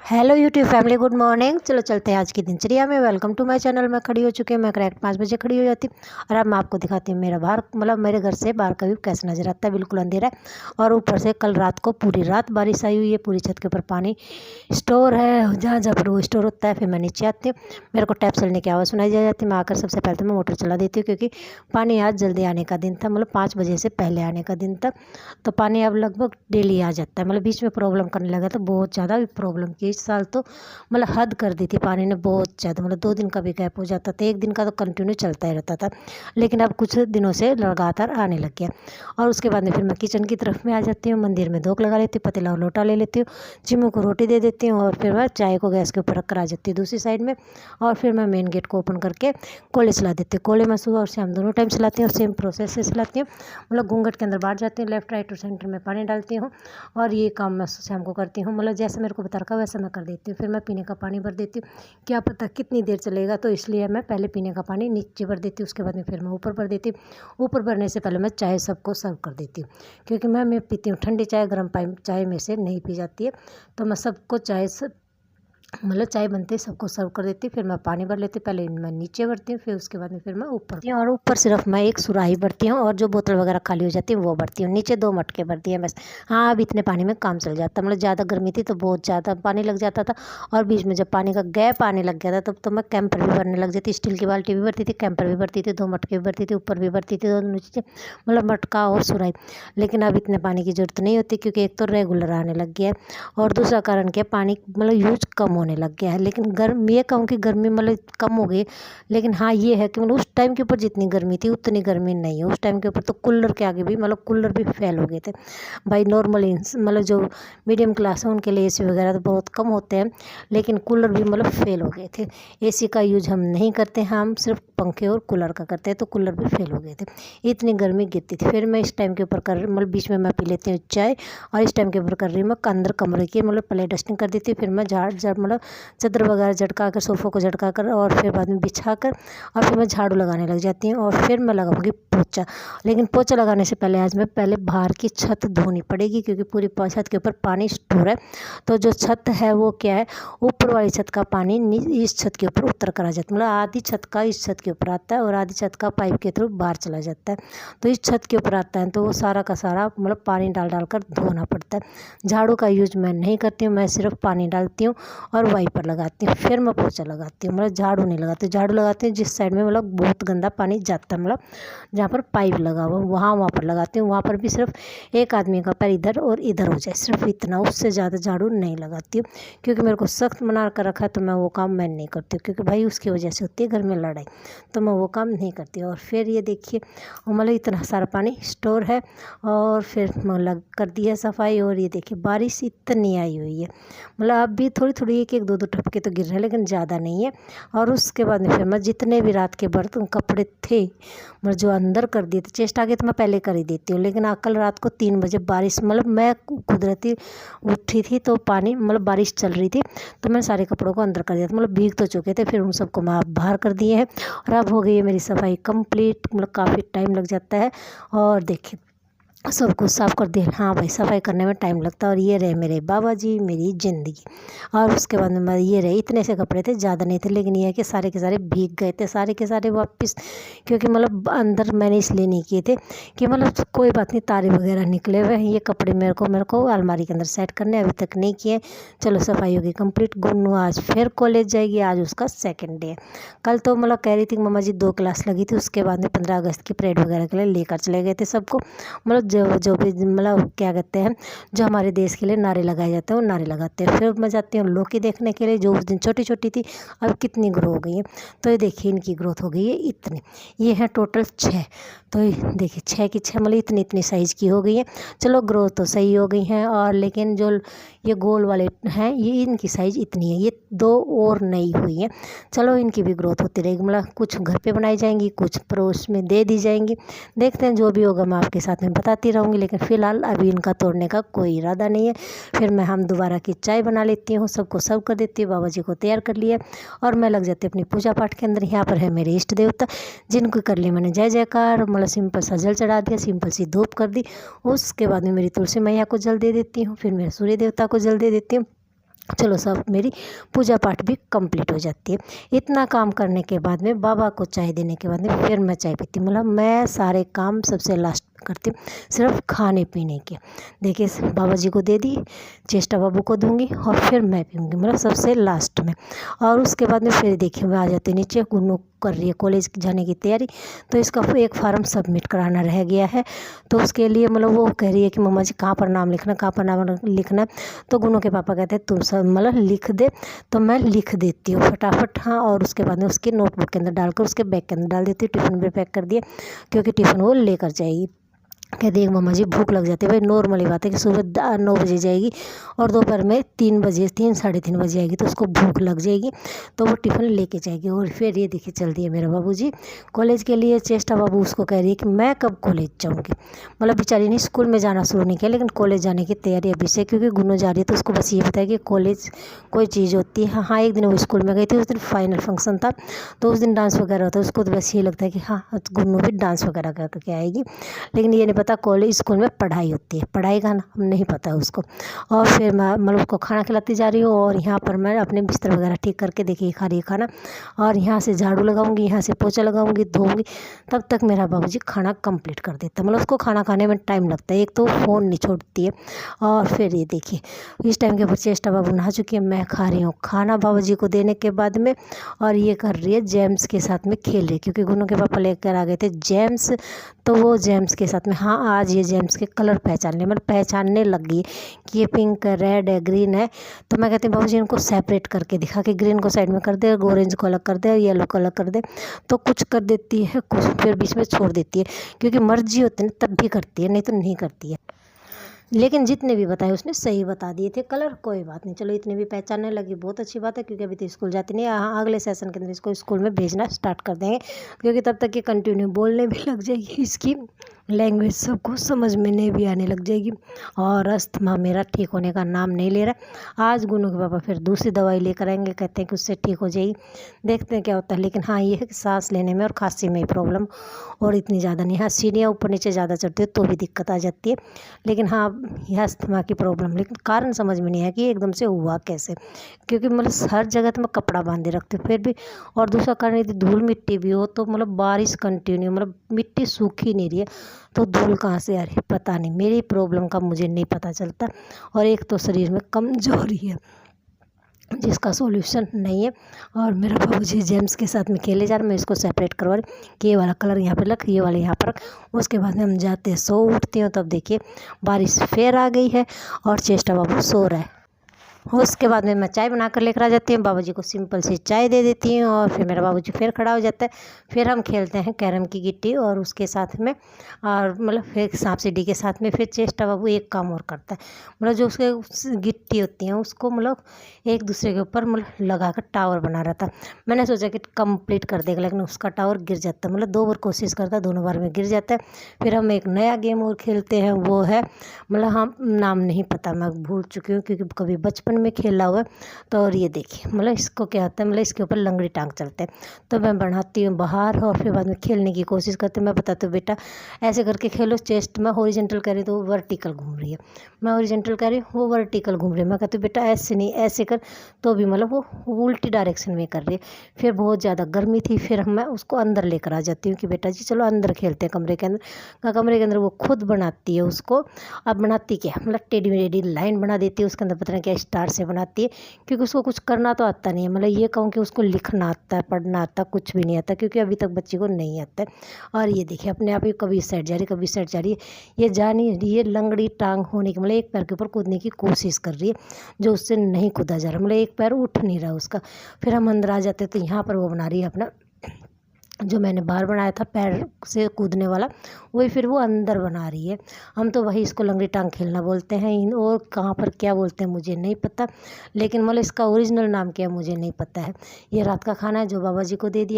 Hello YouTube family, good morning. चलो चलते हैं आज की दिनचर्या में। Welcome to my channel. मैं खड़ी हो चुकी हूँ। मैं करेक्ट 5 बजे खड़ी हो जाती हूँ और अब मैं आपको दिखाती हूँ मेरा बाहर, मतलब मेरे घर से बाहर का व्यू कैसा नजर आता है। बिल्कुल अंधेरा है और ऊपर से कल रात को पूरी रात बारिश आई हुई है। पूरी छत के ऊपर पानी स्टोर है, जहाँ जहाँ पर वो स्टोर होता है। फिर मैं नीचे आती हूँ, मेरे को टैप चलने की आवाज़ सुनाई जाती है। मैं आकर सबसे पहले तो मैं मोटर चला देती हूँ, क्योंकि पानी आज जल्दी आने का दिन था, मतलब 5 बजे से पहले आने का दिन था। तो पानी अब लगभग डेली आ जाता है, मतलब बीच में प्रॉब्लम करने लगा तो बहुत ज़्यादा प्रॉब्लम की। इस साल तो मतलब हद कर दी थी पानी ने बहुत ज़्यादा, मतलब 2 दिन का भी गैप हो जाता था, 1 दिन का तो कंटिन्यू चलता ही रहता था। लेकिन अब कुछ दिनों से लगातार आने लग गया। और उसके बाद में फिर मैं किचन की तरफ में आ जाती हूँ। मंदिर में धोख लगा लेती हूँ, पतीला और लोटा ले लेती हूँ, चिमू को रोटी दे देती हूँ और फिर मैं चाय को गैस के ऊपर रख कर आ जाती हूँ दूसरी साइड में। और फिर मैं मेन गेट को ओपन करके कोले चला देती हूँ। कोले मैं सुबह और शाम दोनों टाइम चलाती हूँ और सेम प्रोसेस से चलाती हूँ। मतलब घूंघट के अंदर बांट जाती हूँ, लेफ्ट राइट और सेंटर में पानी डालती हूँ और ये काम मैं शाम को करती हूँ। मतलब जैसे मेरे को बता रखा वैसा मैं कर देती हूँ। फिर मैं पीने का पानी भर देती हूँ, क्या पता कितनी देर चलेगा, तो इसलिए मैं पहले पीने का पानी नीचे भर देती हूँ, उसके बाद में फिर मैं ऊपर भर देती हूँ। ऊपर भरने से पहले मैं चाय सबको सर्व कर देती हूँ, क्योंकि मैं पीती हूँ ठंडी चाय, गर्म चाय में से नहीं पी जाती है। तो मैं सबको चाय मतलब चाय बनते ही सबको सर्व कर देती हूँ। फिर मैं पानी भर लेती हूँ, पहले मैं नीचे भरती हूँ, फिर उसके बाद में फिर मैं ऊपर भरती हूँ। और ऊपर सिर्फ मैं एक सुराही भरती हूँ और जो बोतल वगैरह खाली हो जाती है वो भरती हूँ। नीचे 2 मटके भरती है बस। हाँ, अब इतने पानी में काम चल जाता, मतलब ज़्यादा गर्मी थी तो बहुत ज़्यादा पानी लग जाता था। और बीच में जब पानी का गैप आने लग गया था तब तो मैं कैंपर भी भरने लग जाती। स्टील की बाल्टी भी भरती थी, कैंपर भी भरती थी, 2 मटके भी भरती थी, ऊपर भी भरती थी, दोनों नीचे, मतलब मटका और सुराही। लेकिन अब इतने पानी की ज़रूरत नहीं होती, क्योंकि एक तो रेगुलर आने लग गया है और दूसरा कारण क्या, पानी मतलब यूज कम होने लग गया है। लेकिन गर्म ये कहूँ कि गर्मी मतलब कम हो गई, लेकिन हाँ ये है कि मतलब उस टाइम के ऊपर जितनी गर्मी थी उतनी गर्मी नहीं है। उस टाइम के ऊपर तो कूलर के आगे भी, मतलब कूलर भी फेल हो गए थे भाई। नॉर्मल मतलब जो मीडियम क्लास है उनके लिए एसी वगैरह तो बहुत कम होते हैं, लेकिन कूलर भी मतलब फेल हो गए थे। एसी का यूज हम नहीं करते, हम सिर्फ पंखे और कूलर का करते हैं, तो कूलर भी फेल हो गए थे, इतनी गर्मी गिरती थी। फिर मैं इस टाइम के ऊपर कर मतलब बीच में मैं पी लेती हूँ चाय और इस टाइम के ऊपर कर रही हूँ मैं अंदर कमरे की मतलब पहले डस्टिंग कर देती हूँ। फिर मैं झाड़ मतलब चादर वगैरह झटका कर, सोफ़ों को झटका कर और फिर बाद में बिछा कर और फिर मैं झाड़ू लगाने लग जाती हूँ और फिर मैं लगाऊंगी पोछा। लेकिन पोछा लगाने से पहले आज मैं पहले बाहर की छत धोनी पड़ेगी, क्योंकि पूरी छत के ऊपर पानी स्टोर है। तो जो छत है वो क्या है, ऊपर वाली छत का पानी इस छत के ऊपर उतर कर आ जाता है, मतलब आधी छत का इस छत के ऊपर आता है और आधी छत का पाइप के थ्रू बाहर चला जाता है। तो इस छत के ऊपर आता है तो वो सारा का सारा मतलब पानी डाल डाल कर धोना पड़ता है। झाड़ू का यूज मैं नहीं करती हूँ, मैं सिर्फ पानी डालती हूँ और वाइपर लगाती हूँ, फिर मैं पोछा लगाती हूँ। मतलब झाड़ू नहीं लगाती, झाड़ू लगाती हूँ जिस साइड में मतलब बहुत गंदा पानी जाता है, मतलब जहाँ पर पाइप लगा हुआ वहाँ पर लगाती हूँ। वहाँ पर भी सिर्फ एक आदमी का पैर इधर और इधर हो जाए, सिर्फ इतना, उससे ज़्यादा झाड़ू नहीं लगाती हूँ, क्योंकि मेरे को सख्त मना कर रखा है तो मैं वो काम मैं नहीं करती हूँ, क्योंकि भाई उसकी वजह से होती है घर में लड़ाई, तो मैं वो काम नहीं करती। और फिर ये देखिए मतलब इतना सारा पानी स्टोर है और फिर मतलब कर दी है सफाई। और ये देखिए बारिश इतनी आई हुई है, मतलब अब भी थोड़ी थोड़ी एक 2 टपके तो गिर रहे हैं, लेकिन ज़्यादा नहीं है। और उसके बाद में फिर मैं जितने भी रात के बर्तन कपड़े थे मतलब जो अंदर कर दिए थे, चेस्ट आगे तो मैं पहले कर ही देती हूँ, लेकिन कल रात को 3 बजे बारिश, मतलब मैं कुदरती उठी थी तो पानी मतलब बारिश चल रही थी, तो मैंने सारे कपड़ों को अंदर कर दिया था, मतलब भीग तो चुके थे। फिर उन सबको मैं बाहर कर दिए हैं और अब हो गई है मेरी सफाई कंप्लीट। मतलब काफ़ी टाइम लग जाता है और देखिए सब कुछ साफ़ कर दिया। हाँ भाई, सफाई करने में टाइम लगता है। और ये रहे मेरे बाबा जी, मेरी ज़िंदगी। और उसके बाद में ये रहे, इतने से कपड़े थे, ज़्यादा नहीं थे, लेकिन ये है कि सारे के सारे भीग गए थे, सारे के सारे वापस, क्योंकि मतलब अंदर मैंने इसलिए नहीं किए थे कि मतलब कोई बात नहीं, तारे वगैरह निकले हुए हैं, ये कपड़े मेरे को अलमारी के अंदर सेट करने, अभी तक नहीं किए। चलो सफाई होगी कंप्लीट। गुन्नू आज फिर कॉलेज जाएगी, आज उसका 2nd डे है। कल तो मतलब कह रही थी मम्मा जी 2 क्लास लगी थी, उसके बाद में 15 अगस्त की परेड वगैरह के लिए लेकर चले गए थे सबको, मतलब जो भी मतलब क्या कहते हैं, जो हमारे देश के लिए नारे लगाए जाते हैं वो नारे लगाते हैं। फिर मैं जाती हूँ लौकी देखने के लिए, जो उस दिन छोटी छोटी थी अब कितनी ग्रो हो गई है। तो ये देखिए इनकी ग्रोथ हो गई है इतनी, ये है टोटल 6। तो ये देखिए 6 की 6 मतलब इतनी इतनी साइज़ की हो गई है। चलो ग्रोथ तो सही हो गई हैं, और लेकिन जो ये गोल वाले हैं ये इनकी साइज़ इतनी है, ये 2 और नई हुई हैं। चलो इनकी भी ग्रोथ होती रहेगी, मतलब कुछ घर पे बनाई जाएंगी, कुछ पड़ोस में दे दी जाएंगी। देखते हैं जो भी होगा मैं आपके साथ में बताती रहूँगी, लेकिन फ़िलहाल अभी इनका तोड़ने का कोई इरादा नहीं है। फिर मैं हम दोबारा की चाय बना लेती हूँ, सबको सर्व कर देती हूँ, बाबा जी को तैयार कर लिया और मैं लग जाती हूँ अपनी पूजा पाठ के अंदर। यहाँ पर है मेरे इष्ट देवता, जिनको कर ली मैंने जय जयकार, मतलब सिंपल सा जल चढ़ा दिया, सिंपल सी धूप कर दी। उसके बाद में मेरी तुलसी मैया को जल दे देती हूँ, फिर मेरे सूर्य देवता को जल दे देती हूँ। चलो सब मेरी पूजा पाठ भी कंप्लीट हो जाती है। इतना काम करने के बाद में बाबा को चाय देने के बाद में फिर मैं चाय पीती हूँ। मतलब मैं सारे काम सबसे लास्ट करती हूँ, सिर्फ खाने पीने के। देखिए बाबा जी को दे दी, चेष्टा बाबू को दूंगी और फिर मैं पीऊँगी, मतलब सबसे लास्ट में। और उसके बाद में फिर देखिए मैं आ जाती हूँ नीचे। गुन्नू कर रही है कॉलेज जाने की तैयारी, तो इसका एक फार्म सबमिट कराना रह गया है। तो उसके लिए मतलब वो कह रही है कि मम्मा जी कहाँ पर नाम लिखना, कहाँ पर नाम लिखना है। तो गुन्नू के पापा कहते हैं तुम सब मतलब लिख दे। तो मैं लिख देती हूँ फटाफट, हाँ। और उसके बाद में उसकी नोटबुक के अंदर डालकर उसके बैग के अंदर डाल देती हूँ। टिफ़िन भी पैक कर दिए, क्योंकि टिफ़िन वो लेकर जाएगी। कहती है मम्मा जी भूख लग जाती है। भाई नॉर्मली बात है कि सुबह 9 बजे जाएगी और दोपहर में 3 साढ़े 3 बजे आएगी, तो उसको भूख लग जाएगी, तो वो टिफ़िन लेके जाएगी। और फिर ये देखिए चल दिए मेरे बाबूजी कॉलेज के लिए। चेष्टा बाबू उसको कह रही है कि मैं कब कॉलेज जाऊँगी। मतलब बेचारी ने स्कूल में जाना शुरू नहीं किया, लेकिन कॉलेज जाने की तैयारी अभी से, क्योंकि गुन्नू जा रही है। तो उसको बस ये पता है कि कॉलेज कोई चीज़ होती है। हाँ एक दिन वो स्कूल में गई थी, उस दिन फाइनल फंक्शन था, तो उस दिन डांस वगैरह होता है। उसको तो बस ये लगता है कि हाँ गुन्नू भी डांस वगैरह करके आएगी, लेकिन ये नहीं पता कॉलेज स्कूल में पढ़ाई होती है, पढ़ाई का नाम नहीं पता उसको। और फिर मैं मतलब उसको खाना खिलाती जा रही हूँ, और यहाँ पर मैं अपने बिस्तर वगैरह ठीक करके देखिए खा रही है खाना। और यहाँ से झाड़ू लगाऊंगी, यहाँ से पोछा लगाऊंगी, धोऊंगी, तब तक मेरा बाबूजी खाना कंप्लीट कर देता। मतलब उसको खाना खाने में टाइम लगता है, एक तो फ़ोन नहीं छोड़ती है। और फिर ये देखिए इस टाइम के ऊपर चेष्टा बाबू नहा चुकी है, मैं खा रही हूँ खाना बाबूजी को देने के बाद में। और ये कर रही है जेम्स के साथ में खेल रही है, क्योंकि गुन्नू के पापा लेकर आ गए थे जेम्स। तो वो जेम्स के साथ में, हाँ आज ये जेम्स के कलर पहचानने मतलब पहचानने लग गई कि ये पिंक है, रेड है, ग्रीन है। तो मैं कहती हूँ बाबूजी इनको सेपरेट करके दिखा कि ग्रीन को साइड में कर दे, ऑरेंज को अलग कर दे, येलो को अलग कर दे। तो कुछ कर देती है, कुछ फिर बीच में छोड़ देती है, क्योंकि मर्जी होती है तब भी करती है, नहीं तो नहीं करती है। लेकिन जितने भी बताए उसने सही बता दिए थे कलर। कोई बात नहीं, चलो इतने भी पहचानने लगी, बहुत अच्छी बात है, क्योंकि अभी तो स्कूल जाती नहीं है। हाँ अगले सेशन के अंदर इसको स्कूल में भेजना स्टार्ट कर देंगे, क्योंकि तब तक ये कंटिन्यू बोलने भी लग जाएगी, इसकी लैंग्वेज सबको समझ में नहीं भी आने लग जाएगी। और अस्थमा मेरा ठीक होने का नाम नहीं ले रहा। आज गुनू के पापा फिर दूसरी दवाई लेकर आएंगे, कहते हैं कि उससे ठीक हो जाएगी, देखते हैं क्या होता है। लेकिन हाँ ये है कि सांस लेने में और खांसी में ही प्रॉब्लम, और इतनी ज़्यादा नहीं। हाँ सीढ़ियाँ ऊपर नीचे ज़्यादा चढ़ती है तो भी दिक्कत आ जाती है, लेकिन हाँ यह अस्थमा की प्रॉब्लम। लेकिन कारण समझ में नहीं है कि एकदम से हुआ कैसे, क्योंकि मतलब हर जगह तो मैं कपड़ा बांधे रखती हूँ फिर भी। और दूसरा कारण यदि धूल मिट्टी भी हो तो मतलब बारिश कंटिन्यू, मतलब मिट्टी सूखी नहीं रही है, तो धूल कहाँ से आ रही है पता नहीं। मेरी प्रॉब्लम का मुझे नहीं पता चलता। और एक तो शरीर में कमजोरी है जिसका सॉल्यूशन नहीं है। और मेरा बाबूजी जेम्स के साथ में खेले जा रहे, मैं इसको सेपरेट करवा रही कि ये वाला कलर यहाँ पे रख, ये वाला यहाँ पर रख। उसके बाद में हम जाते सो उठती हूँ, तब देखिए बारिश फिर आ गई है और चेष्टा बाबू सो रहा है। उसके बाद में मैं चाय बना कर लेकर आ जाती हूँ, बाबूजी को सिंपल सी चाय दे देती हूँ, और फिर मेरा बाबूजी फिर खड़ा हो जाता है। फिर हम खेलते हैं कैरम की गिट्टी, और उसके साथ में और मतलब फिर सांप सीढ़ी के साथ में फिर चेष्टा बाबू एक काम और करता है। मतलब जो उसके गिट्टी होती हैं उसको मतलब एक दूसरे के ऊपर मतलब लगा कर टावर बना रहा था। मैंने सोचा कि कंप्लीट कर देगा, लेकिन उसका टावर गिर जाता है। मतलब 2 बार कोशिश करता है, दोनों बार में गिर जाता है। फिर हम एक नया गेम और खेलते हैं, वो है मतलब हम नाम नहीं पता, मैं भूल चुकी हूँ क्योंकि कभी बचपन में खेला हुआ है। तो और ये देखिए मतलब इसको क्या होता है, मतलब इसके ऊपर लंगड़ी टांग चलते हैं। तो मैं बढ़ाती हूँ बाहर और फिर बाद में खेलने की कोशिश करती हूँ। मैं बताती हूँ बेटा ऐसे करके खेलो, चेस्ट में हॉरिजॉन्टल कर रही तो वो वर्टिकल घूम रही है, मैं हॉरिजॉन्टल कर रही वो वर्टिकल घूम रही है। मैं कहती हूँ बेटा ऐसे नहीं ऐसे कर, तो भी मतलब वो उल्टी डायरेक्शन में कर रही है। फिर बहुत ज़्यादा गर्मी थी, फिर मैं उसको अंदर लेकर आ जाती हूँ कि बेटा जी चलो अंदर खेलते हैं कमरे के अंदर। कमरे के अंदर वो खुद बनाती है उसको। अब बनाती क्या मतलब टेढ़ी मेढ़ी लाइन बना देती है, उसके अंदर पता नहीं क्या स्टार से बनाती है, क्योंकि उसको कुछ करना तो आता नहीं है। मतलब ये कहूँ कि उसको लिखना आता है, पढ़ना आता, कुछ भी नहीं आता, क्योंकि अभी तक बच्चे को नहीं आता है। और ये देखिए अपने आप ही कभी इस साइड जा रही कभी इस साइड जा रही है, ये जा नहीं रही है। लंगड़ी टांग होने की मतलब एक पैर के ऊपर कूदने की कोशिश कर रही है, जो उससे नहीं कूदा जा रहा, मतलब एक पैर उठ नहीं रहा उसका। फिर हम अंदर आ जाते तो यहाँ पर वो बना रही है अपना जो मैंने बाहर बनाया था पैर से कूदने वाला, वही फिर वो अंदर बना रही है। हम तो वही इसको लंगड़ी टांग खेलना बोलते हैं, इन और कहाँ पर क्या बोलते हैं मुझे नहीं पता, लेकिन मतलब इसका ओरिजिनल नाम क्या है मुझे नहीं पता है। ये रात का खाना है जो बाबा जी को दे दिया।